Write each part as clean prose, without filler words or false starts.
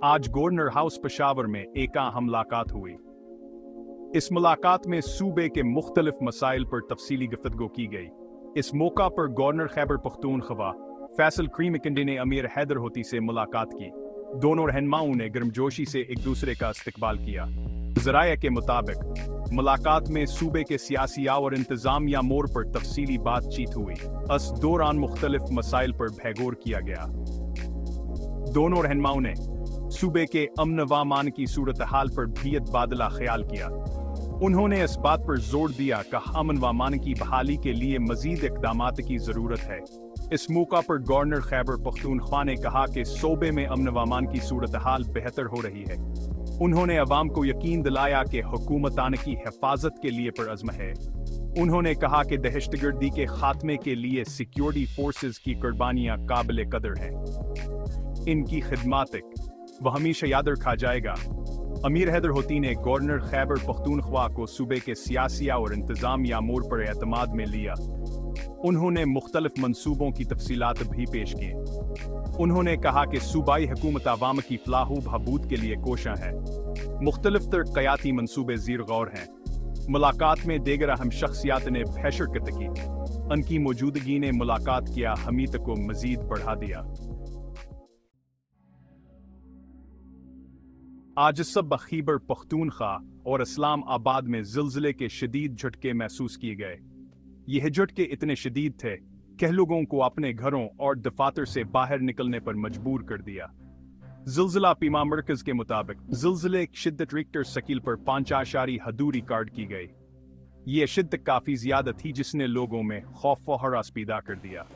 आज governor house Peshawar में एक अहम मुलाकात हुई। इस मुलाकात में सूबे के मुख्तलिफ मसाइल पर तफसीली गुफ्तगू की गई। इस मौका पर गवर्नर खैबर पख्तूनख्वा फैसल क्रीम कंडी ने अमीर हैदर होती से मुलाकात की। दोनों रहनुमाओं ने गर्मजोशी से एक दूसरे का इस्तकबाल किया। ज़राए के मुताबिक मुलाकात में सूबे के सियासी और इंतजामिया मोड़ पर तफसीली बातचीत हुई। इस दौरान मुख्तलिफ मसाइल पर भैगोर किया गया। दोनों रहनुमाओं ने सूबे के अमन व अमान की सूरत हाल पर भी तबादला ख्याल किया। उन्होंने इस बात पर जोर दिया कि अमन व अमान की बहाली के लिए मजीद इक़दामात की ज़रूरत है। इस मौका पर गवर्नर खैबर पख्तूनख्वा ने कहा कि सूबे में अमन व अमान की सूरत हाल बेहतर हो रही है। उन्होंने अवाम को यकीन दिलाया कि हुकूमतान की हिफाजत के लिए पुरअज़्म है। उन्होंने कहा कि दहशतगर्दी के खात्मे के लिए सिक्योरिटी फोर्सेस की कुर्बानियां काबिल कदर हैं। इनकी खिदमत वह हमेशा याद रखा जाएगा। अमीर हैदर होती ने गवर्नर खैबर पख्तूनख्वा को सूबे के सियासी और इंतजामिया मोड़ पर एतमाद में लिया। उन्होंने मुख्तलिफ मंसूबों की तफसीलात भी पेश की। उन्होंने कहा कि सूबाई हुकूमत अवाम की फलाह बहबूद के लिए कोशां है। मुख्तलिफ तरक्याती मंसूबे ज़ीर गौर हैं। मुलाकात में देगर अहम शख्सियात ने शिरकत की। उनकी मौजूदगी ने मुलाकात की अहमियत को मजीद बढ़ा दिया। आज सब खैबर पख्तूनख्वा और इस्लामाबाद में ज़िलज़िले के शदीद झटके महसूस किए गए। यह झटके इतने शदीद थे कि लोगों को अपने घरों और दफातर से बाहर निकलने पर मजबूर कर दिया। ज़िलज़िला पीमा मरकज़ के मुताबिक ज़िलज़िले की शिद्दत रिक्टर स्केल पर 5.2 रिकॉर्ड की गई। यह शिद्दत काफ़ी ज़्यादा थी जिसने लोगों में खौफ व हरास पैदा कर दिया।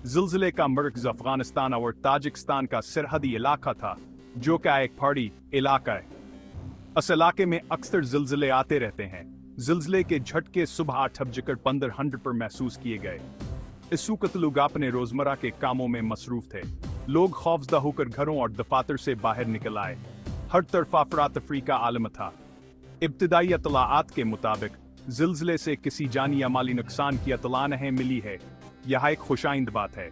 ज़िलज़िले का मरकज़ अफगानिस्तान और ताजिकिस्तान का सरहदी इलाका था, जो कि एक पहाड़ी इलाका है। इस इलाके में अक्सर ज़िलज़िले आते रहते हैं। ज़िलज़िले के झटके सुबह 8:15 पर महसूस किए गए। इस वक्त लोग अपने रोज़मर्रा के कामों में मसरूफ़ थे। लोग खौफज़दा होकर घरों और दफातर से बाहर निकल आए। हर तरफ अफरा तफरी का आलम था। इब्तिदाई इत्तलाआत के मुताबिक ज़िलज़िले से किसी जानी या माली नुकसान की इत्तला नहीं मिली है। यह एक खुशाइंद बात है।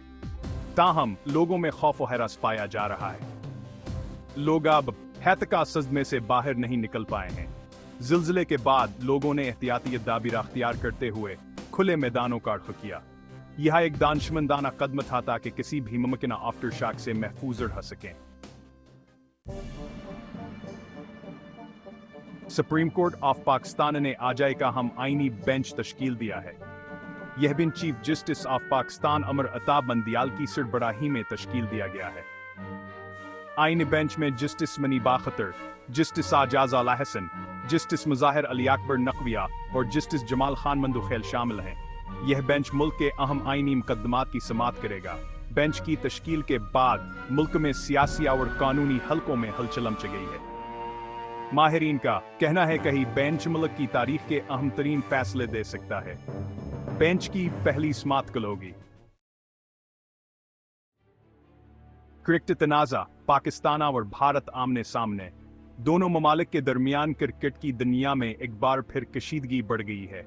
ताहम लोगों में खौफ व हरास पाया जा रहा है। लोग अब हैतका सदमे से बाहर नहीं निकल पाए हैं। ज़िलज़िले के बाद लोगों ने एहतियाती तदाबीर अख्तियार करते हुए खुले मैदानों का रुख किया। यह एक दानिशमंदाना कदम था ताकि किसी भी मुमकिन आफ्टर शॉक से महफूज रह सकें। सुप्रीम कोर्ट ऑफ पाकिस्तान ने आज का हम आईनी बेंच तश्कील दिया है। यह bench chief justice of Pakistan Umar Ata Bandial की सरबराही में तश्कील दिया गया है। आईनी बेंच में जस्टिस मनी बाखतर, जस्टिस आजाज अला हसन, जस्टिस मुजाहिर अली अकबर नकविया और जस्टिस जमाल खान मंदुखेल शामिल हैं। यह बेंच मुल्क के अहम आईनी मुकदमात की समाअत करेगा। बेंच की तश्कील के बाद मुल्क में सियासी और कानूनी हलकों में हलचल मच गई है। माहिरीन का कहना है कि बेंच मुल्क की तारीख के अहम तरीन फैसले दे सकता है। बेंच की पहली समाअत कल होगी। क्रिकेट तनाज़ा पाकिस्तान और भारत आमने सामने। दोनों ममालिक के दरमियान क्रिकेट की दुनिया में एक बार फिर कशीदगी बढ़ गई है।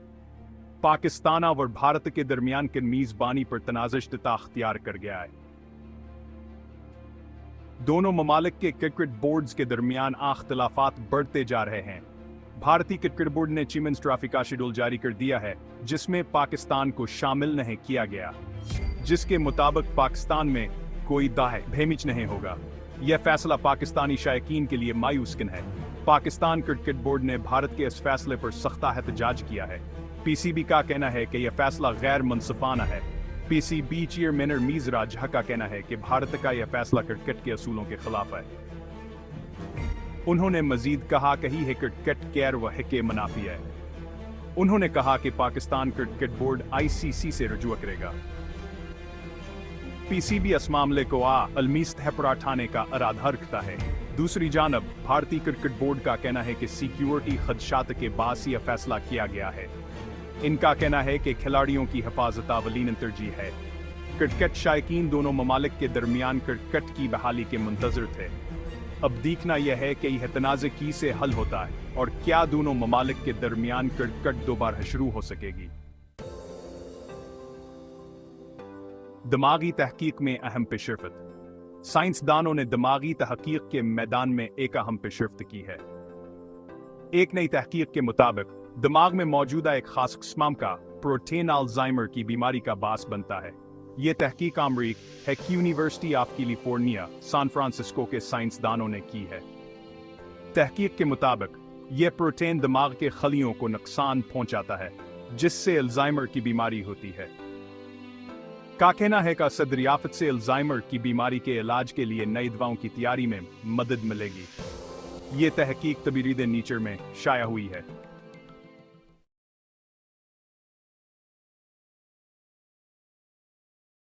पाकिस्तान और भारत के दरमियान की मेज़बानी पर तनाज़ा अख्तियार कर गया है। दोनों ममालिक के क्रिकेट बोर्ड्स के दरमियान अख्तिलाफ़ात बढ़ते जा रहे हैं। भारतीय क्रिकेट बोर्ड ने चैंपियंस ट्रॉफी का शेड्यूल जारी कर दिया है, जिसमें पाकिस्तान को शामिल नहीं किया गया, जिसके मुताबिक पाकिस्तान में कोई दाह भेमिच नहीं होगा। यह फैसला पाकिस्तानी शायकीन के लिए मायूसकिन है। पाकिस्तान क्रिकेट बोर्ड ने भारत के इस फैसले पर सख्त एहतजाज किया है। पीसीबी का कहना है कि यह फैसला गैर मुनसिफाना है। पीसीबी चेयरमैन मीज़रा झा का कहना है कि भारत का यह फैसला क्रिकेट के असूलों के खिलाफ है। उन्होंने मजीद कहा कि यह क्रिकेट गैर व के मुनाफी है। उन्होंने कहा कि पाकिस्तान क्रिकेट बोर्ड आईसीसी से रजूआ करेगा। पीसीबी इस मामले को अलमी सतह पर उठाने का इरादा रखता है। दूसरी जानब भारतीय क्रिकेट बोर्ड का कहना है कि सिक्योरिटी खदशात के बायस यह फैसला किया गया है। इनका कहना है कि खिलाड़ियों की हिफाजत अवलीन तरजीह है। क्रिकेट शायकीन दोनों ममालिक के दरमियान क्रिकेट की बहाली के मुंतजर थे। अब देखना यह है कि यह तनाज़े की से हल होता है और क्या दोनों ममालिक के दरमियान क्रिकेट दोबारा शुरू हो सकेगी। दिमागी तहकीक में अहम पेशरफत। साइंसदानों ने दिमागी तहकीक के मैदान में एक अहम पेशरफ्त की है। एक नई तहकीक के मुताबिक दिमाग में मौजूदा एक खास किस्म का प्रोटीन अल्जाइमर की बीमारी का बास बनता है। ये तहकीक अमरीका है कि university of California San Francisco के साइंसदानों ने की है। तहकीक के मुताबिक यह प्रोटीन दिमाग के खलियों को नुकसान पहुंचाता है, जिससे अल्जाइमर की बीमारी होती है। का कहना है कि सदरियाफत से अल्जाइमर की बीमारी के इलाज के लिए नई दवाओं की तैयारी में मदद मिलेगी। ये तहकीक तबीरीद नेचर में शाया हुई है।